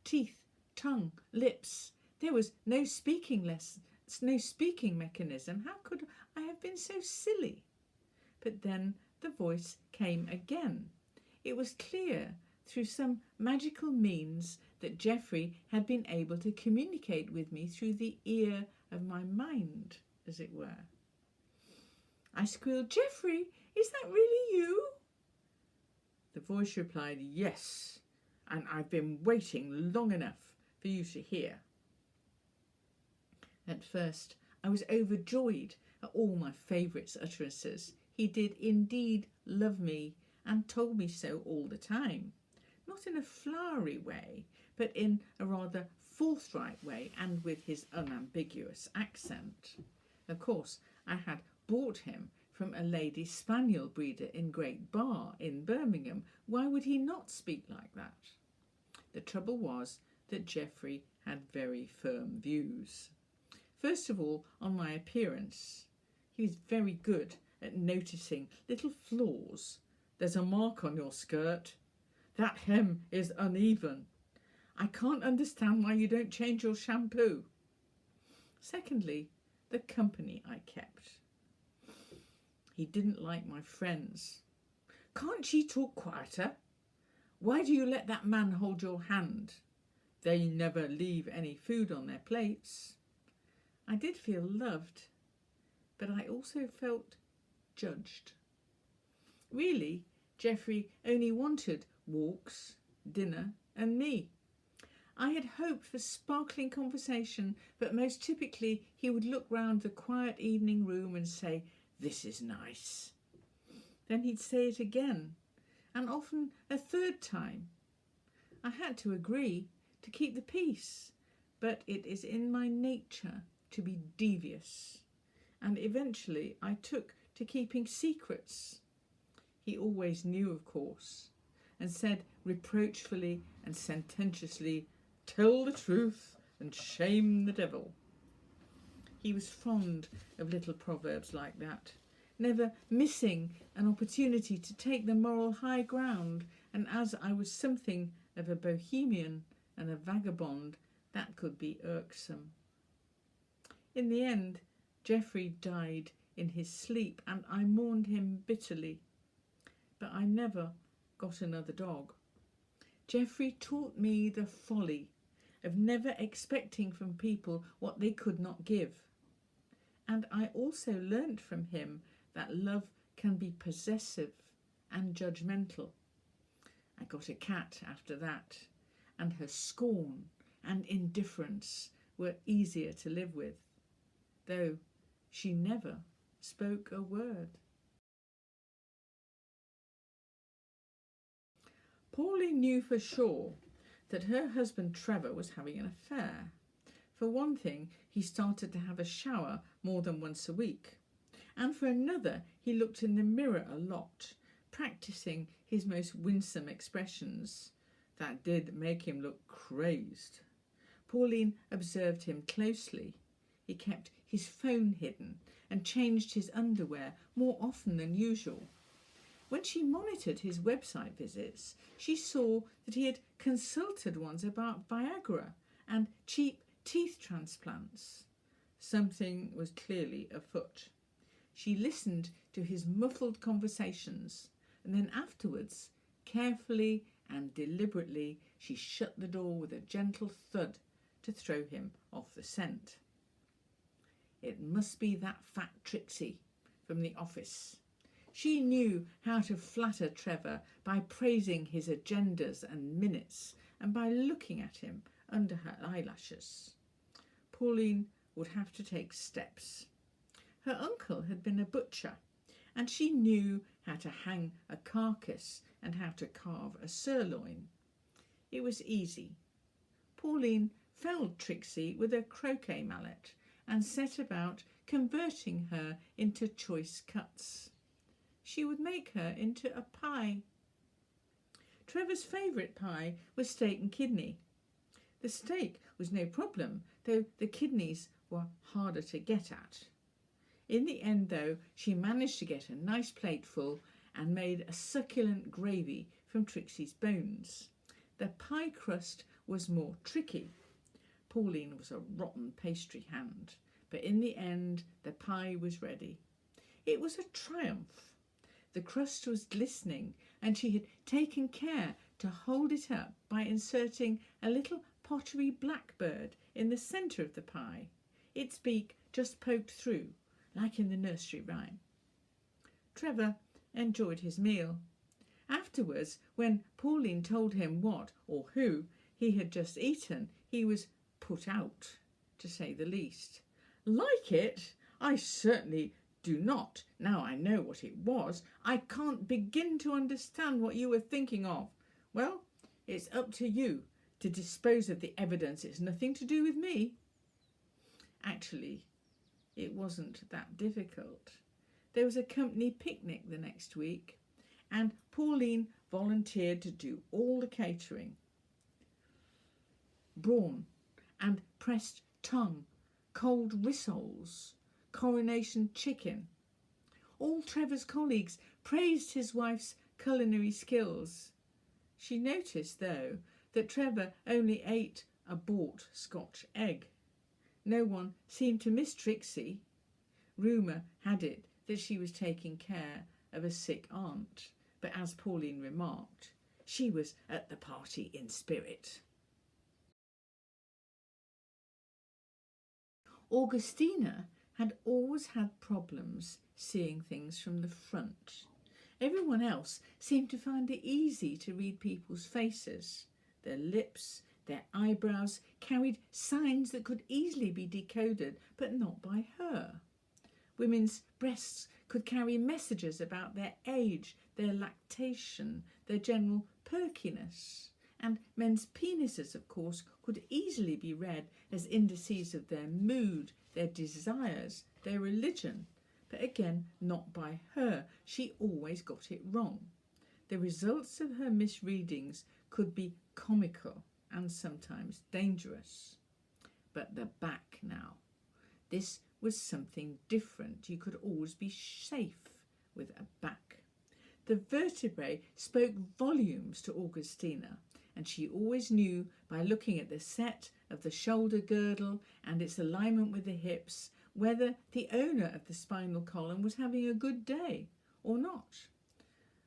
Teeth, tongue, lips. There was no speaking mechanism. How could I have been so silly? But then the voice came again. It was clear through some magical means that Geoffrey had been able to communicate with me through the ear of my mind, as it were. I squealed, "Geoffrey, is that really you?" The voice replied, "Yes, and I've been waiting long enough for you to hear." At first, I was overjoyed at all my favourite's utterances. He did indeed love me and told me so all the time. Not in a flowery way, but in a rather forthright way and with his unambiguous accent. Of course, I had bought him from a lady spaniel breeder in Great Bar in Birmingham. Why would he not speak like that? The trouble was that Geoffrey had very firm views. First of all, on my appearance. He was very good at noticing little flaws. "There's a mark on your skirt. That hem is uneven. I can't understand why you don't change your shampoo." Secondly, the company I kept. He didn't like my friends. "Can't she talk quieter? Why do you let that man hold your hand? They never leave any food on their plates." I did feel loved, but I also felt judged. Really, Geoffrey only wanted walks, dinner, and me. I had hoped for sparkling conversation, but most typically he would look round the quiet evening room and say, "This is nice." Then he'd say it again, and often a third time. I had to agree to keep the peace, but it is in my nature to be devious, and eventually I took to keeping secrets. He always knew, of course, and said reproachfully and sententiously, "Tell the truth and shame the devil." He was fond of little proverbs like that, never missing an opportunity to take the moral high ground, and as I was something of a bohemian and a vagabond, that could be irksome. In the end, Geoffrey died in his sleep, and I mourned him bitterly. But I never got another dog. Geoffrey taught me the folly of never expecting from people what they could not give. And I also learnt from him that love can be possessive and judgmental. I got a cat after that, and her scorn and indifference were easier to live with, though she never spoke a word. Pauline knew for sure that her husband Trevor was having an affair. For one thing, he started to have a shower more than once a week. And for another, he looked in the mirror a lot, practising his most winsome expressions. That did make him look crazed. Pauline observed him closely. He kept his phone hidden and changed his underwear more often than usual. When she monitored his website visits, she saw that he had consulted once about Viagra and cheap teeth transplants. Something was clearly afoot. She listened to his muffled conversations, and then afterwards, carefully and deliberately, she shut the door with a gentle thud to throw him off the scent. It must be that fat Trixie from the office. She knew how to flatter Trevor by praising his agendas and minutes and by looking at him under her eyelashes. Pauline would have to take steps. Her uncle had been a butcher, and she knew how to hang a carcass and how to carve a sirloin. It was easy. Pauline felled Trixie with a croquet mallet and set about converting her into choice cuts. she would make her into a pie. Trevor's favourite pie was steak and kidney. The steak was no problem, though the kidneys were harder to get at. In the end, though, she managed to get a nice plateful and made a succulent gravy from Trixie's bones. The pie crust was more tricky. Pauline was a rotten pastry hand, but in the end the pie was ready. It was a triumph. The crust was glistening, and she had taken care to hold it up by inserting a little pottery blackbird in the centre of the pie, its beak just poked through, like in the nursery rhyme. Trevor enjoyed his meal. Afterwards, when Pauline told him what or who he had just eaten, he was put out, to say the least. Like it? I certainly do not. Now I know what it was. I can't begin to understand what you were thinking of. Well, it's up to you to dispose of the evidence. It's nothing to do with me. Actually, it wasn't that difficult. There was a company picnic the next week, and Pauline volunteered to do all the catering. Brawn and pressed tongue, cold rissoles, coronation chicken. All Trevor's colleagues praised his wife's culinary skills. She noticed, though, that Trevor only ate a bought Scotch egg. No one seemed to miss Trixie. Rumour had it that she was taking care of a sick aunt, but as Pauline remarked, she was at the party in spirit. Augustina had always had problems seeing things from the front. Everyone else seemed to find it easy to read people's faces. Their lips, their eyebrows carried signs that could easily be decoded, but not by her. Women's breasts could carry messages about their age, their lactation, their general perkiness. And men's penises, of course, could easily be read as indices of their mood, their desires, their religion. But again, not by her. She always got it wrong. The results of her misreadings could be comical and sometimes dangerous. But the back now. This was something different. You could always be safe with a back. The vertebrae spoke volumes to Augustina, and she always knew by looking at the set of the shoulder girdle and its alignment with the hips whether the owner of the spinal column was having a good day or not.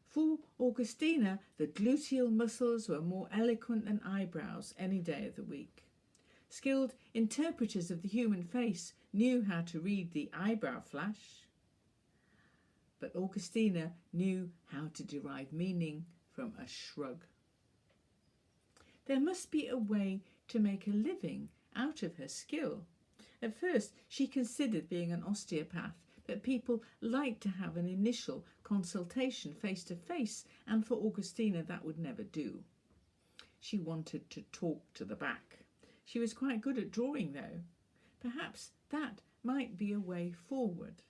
For Augustina, the gluteal muscles were more eloquent than eyebrows any day of the week. Skilled interpreters of the human face knew how to read the eyebrow flash, but Augustina knew how to derive meaning from a shrug. There must be a way to make a living out of her skill. At first, she considered being an osteopath, but people liked to have an initial consultation face to face, and for Augustina that would never do. She wanted to talk to the back. She was quite good at drawing, though. Perhaps that might be a way forward.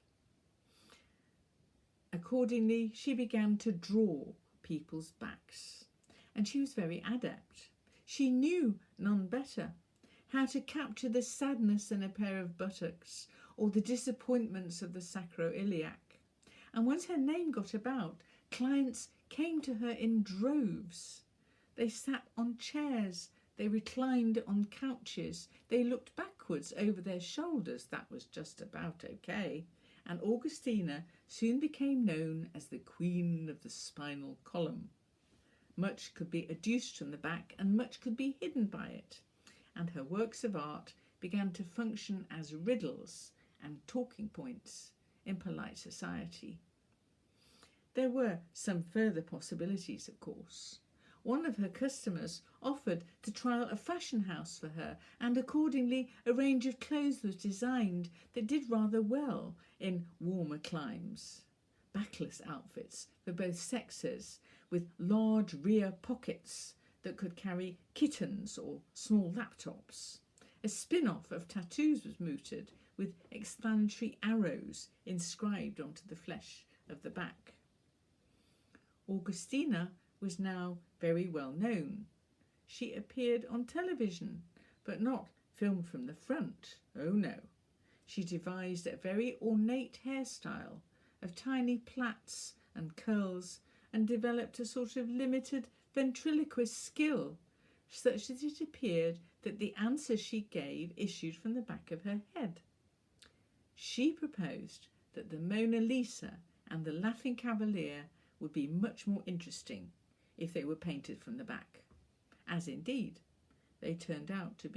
Accordingly, she began to draw people's backs, and she was very adept. She knew none better how to capture the sadness in a pair of buttocks or the disappointments of the sacroiliac. And once her name got about, clients came to her in droves. They sat on chairs, they reclined on couches, they looked backwards over their shoulders. That was just about okay. And Augustina soon became known as the Queen of the Spinal Column. Much could be adduced from the back and much could be hidden by it, and her works of art began to function as riddles and talking points in polite society. There were some further possibilities, of course. One of her customers offered to trial a fashion house for her, and accordingly a range of clothes was designed that did rather well in warmer climes. Backless outfits for both sexes, with large rear pockets that could carry kittens or small laptops. A spin-off of tattoos was mooted, with explanatory arrows inscribed onto the flesh of the back. Augustina was now very well known. She appeared on television, but not filmed from the front. Oh no. She devised a very ornate hairstyle of tiny plaits and curls and developed a sort of limited ventriloquist skill, such that it appeared that the answers she gave issued from the back of her head. She proposed that the Mona Lisa and the Laughing Cavalier would be much more interesting if they were painted from the back, as indeed they turned out to be.